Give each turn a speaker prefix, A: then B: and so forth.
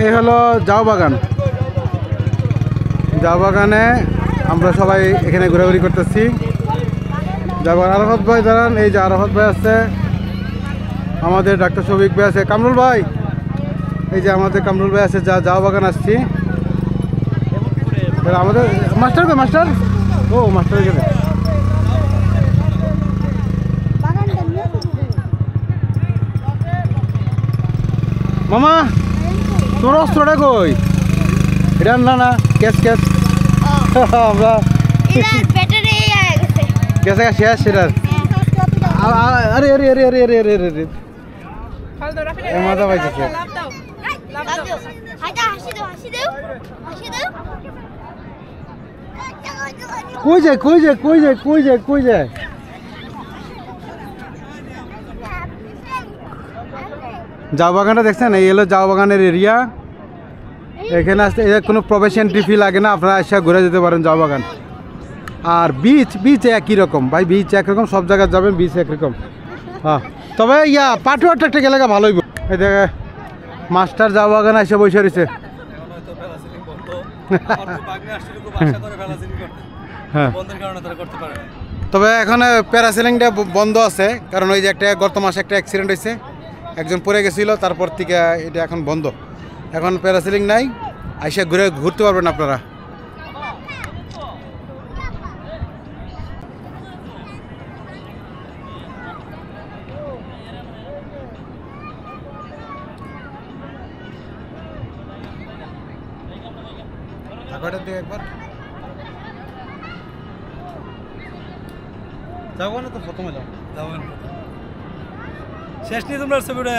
A: এই হলো জাউ বাগান। জাউ বাগানে আমরা সবাই এখানে ঘোরাঘুরি করতেছি। জাউ বাগান আরাফাত ভাই দাঁড়ান, এই যে আরাফাত ভাই আছে, আমাদের ডাক্তার শফিক ভাই আছে, কামরুল ভাই, এই যে আমাদের কামরুল ভাই আছে। জাউ বাগান আসছি আমাদের মাস্টার কই মাস্টার? ও মাস্টার গেলে মামা তোর অস্ত্রটা কই? এটা আনলা না? ক্যাশ ক্যাশ আমরা গেছে শেষ সেটার। আরে আরে আরে আরে আরে আরে আরে মজা পাইতেছে। কই যায় কই যায় কই যায় কই যায় কই যায়? জাউ বাগানটা দেখছেন? এই হলো জাউ বাগানের এরিয়া। এখানে আসতে কোনো প্রবেশ এন্ট্রি ফি লাগে না, আপনারা এসে ঘুরে যেতে পারেন জাউ বাগান। আর বিচ একই রকম ভাই, বিচ একরকম, সব জায়গায় যাবেন বিচ একরকম। হ্যাঁ, তবে পাটুয়ার একটা গেলে ভালো হইব। এই দেখে মাস্টার জাউ বাগান এসে বসে রয়েছে। হ্যাঁ, তবে এখানে প্যারাসেলিংটা বন্ধ আছে, কারণ ওই যে একটা গত মাসে একটা অ্যাক্সিডেন্ট হয়েছে, একজন পড়ে গেছিল, তারপর থেকে এটা এখন বন্ধ। এখন প্যারাসেলিং নাই, আইসা ঘুরতে পারবেন আপনারা। একবার যাবো না তো, প্রথমে যাবো শেষ নিয়ে তোমরা ছবিটা